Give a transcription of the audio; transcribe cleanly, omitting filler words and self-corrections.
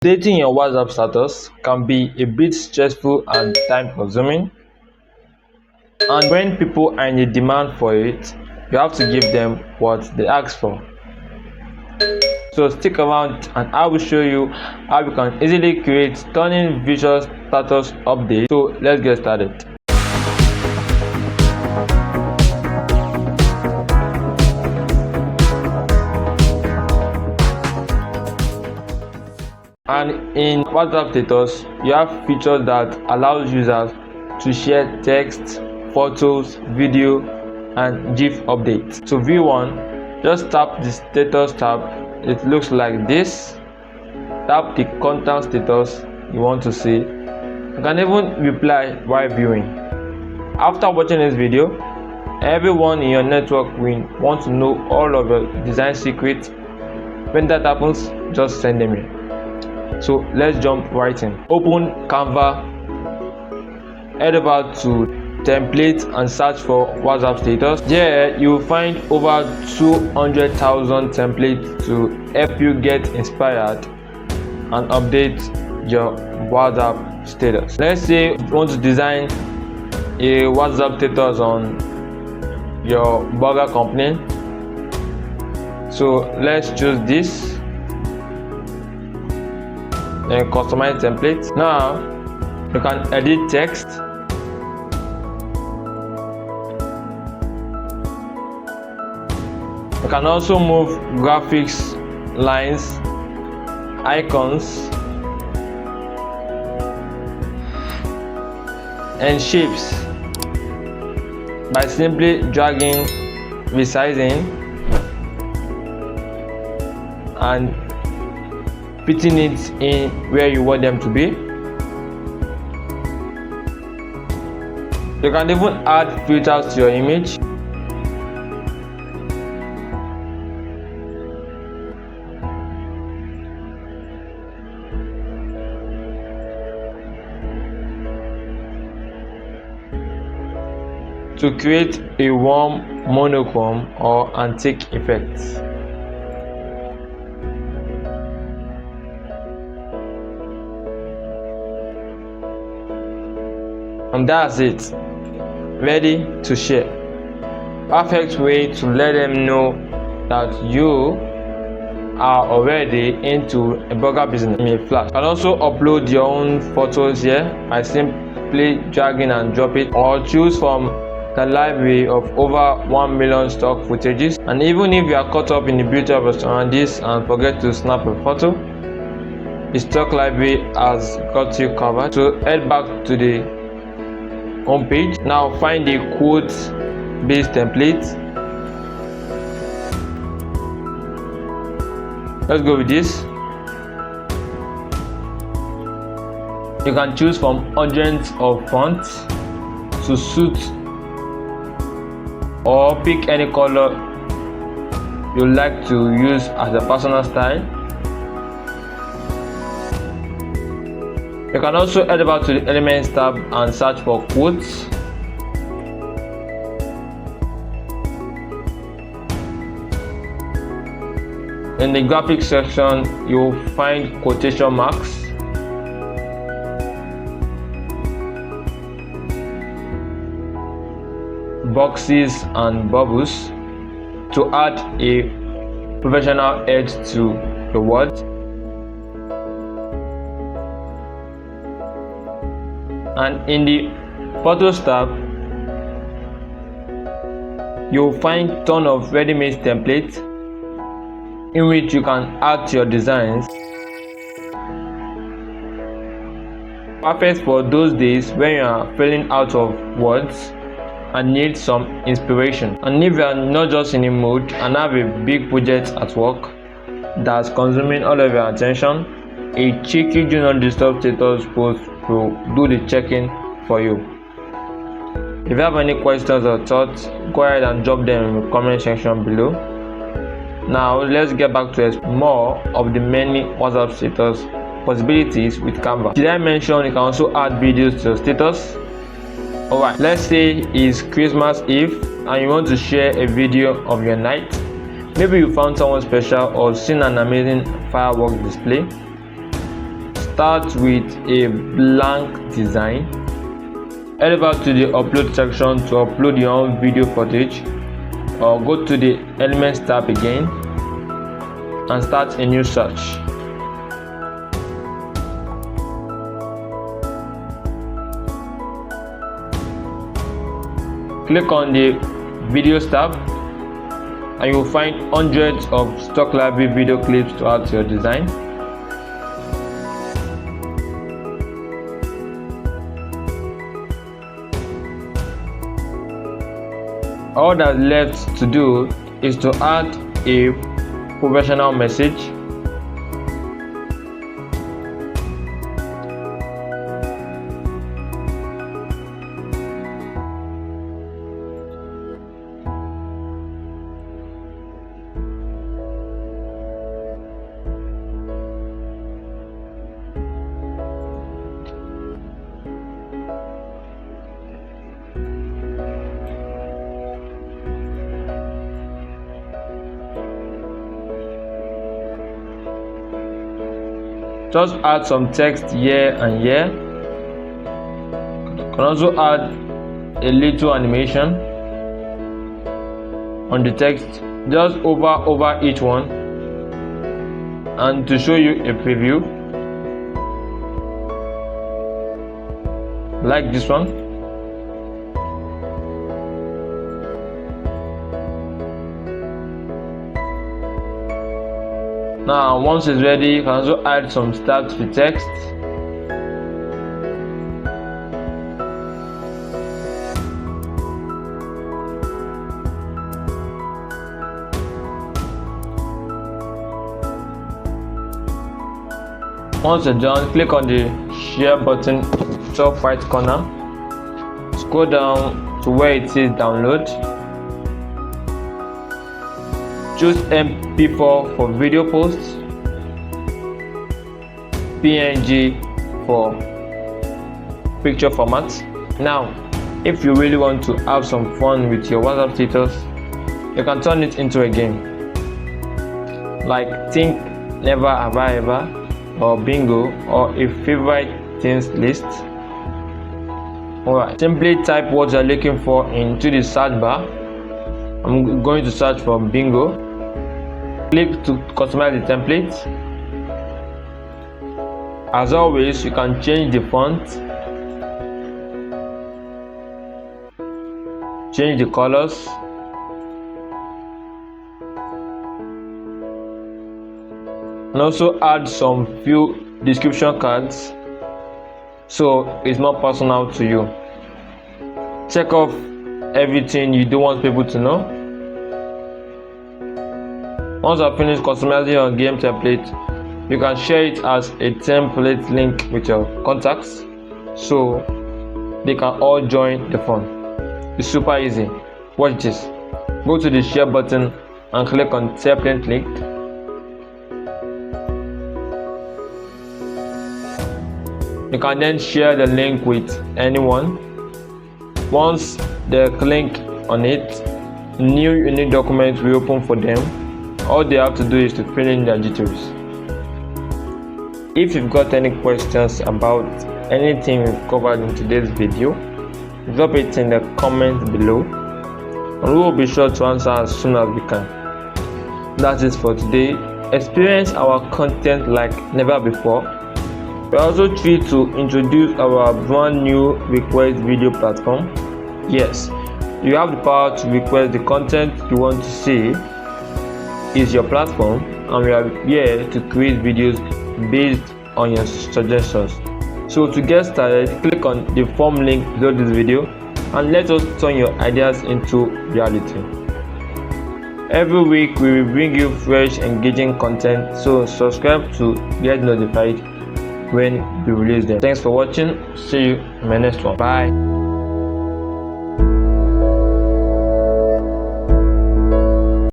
Updating your WhatsApp status can be a bit stressful and time consuming, and when people are in a demand for it, you have to give them what they ask for. So stick around and I will show you how you can easily create stunning visual status updates. So let's get started. And in WhatsApp status, you have features that allows users to share text, photos, video, and GIF updates. To view one, just tap the status tab. It looks like this. Tap the contact status you want to see. You can even reply while viewing. After watching this video, everyone in your network will want to know all of your design secrets. When that happens, just send them in. So let's jump right in. Open Canva, head over to templates and search for WhatsApp status. There you will find over 200,000 templates to help you get inspired and update your WhatsApp status. Let's say you want to design a WhatsApp status on your burger company. So let's choose this. Then customize template. Now you can edit text. You can also move graphics, lines, icons, and shapes by simply dragging, resizing, and fitting it in where you want them to be. You can even add filters to your image. To create a warm, monochrome, or antique effect. And that's it. Ready to share. Perfect way to let them know that you are already into a burger business in a flash. You can also upload your own photos here by simply dragging and drop it, or choose from the library of over 1 million stock footages. And even if you are caught up in the beauty of this and forget to snap a photo, the stock library has got you covered. So head back to the home page. Now find the quote based template. Let's go with this. You can choose from hundreds of fonts to suit, or pick any color you like to use as a personal style. You can also head over to the Elements tab and search for quotes. In the graphics section, you will find quotation marks, boxes, and bubbles to add a professional edge to the words. And in the Photos tab, you'll find ton of ready-made templates in which you can add your designs. Perfect for those days when you are feeling out of words and need some inspiration. And if you are not just in a mood and have a big project at work that's consuming all of your attention, a cheeky do not disturb status post will do the checking for you. If you have any questions or thoughts, go ahead and drop them in the comment section below. Now let's get back to more of the many WhatsApp status possibilities with Canva. Did I mention you can also add videos to your status? Alright, let's say it's Christmas Eve and you want to share a video of your night. Maybe you found someone special or seen an amazing fireworks display. start with a blank design. Head over to the upload section to upload your own video footage, or go to the elements tab again and start a new search. Click on the videos tab and you will find hundreds of stock library video clips to add to your design. All that's left to do is to add a professional message. Just add some text here and here. You can also add a little animation on the text, just over each one, and to show you a preview like this one. Now once it's ready, you can also add some stuff to the text. Once you're done, click on the share button top right corner, scroll down to where it says download. Choose MP4 for video posts, PNG for picture formats. Now, if you really want to have some fun with your WhatsApp status, you can turn it into a game, like Think Never Have I Ever, or Bingo, or a favorite things list. Alright, simply type what you're looking for into the search bar. I'm going to search for Bingo. Click to customize the template. As always, you can change the font, change the colors, and also add some few description cards so it's more personal to you. Check off everything you don't want people to know. Once I've finished customizing your game template, you can share it as a template link with your contacts so they can all join the fun. It's super easy. Watch this. Go to the share button and click on template link. You can then share the link with anyone. Once they click on it, new unique document will open for them. All they have to do is to fill in their details. If you've got any questions about anything we've covered in today's video, drop it in the comments below and we will be sure to answer as soon as we can. That is for today. Experience our content like never before. We are also thrilled to introduce our brand new request video platform. Yes, you have the power to request the content you want to see. Is your platform, and we are here to create videos based on your suggestions. So to get started, click on the form link below this video and let us turn your ideas into reality. Every week we will bring you fresh, engaging content, so subscribe to get notified when we release them. Thanks for watching. See you in my next one. Bye.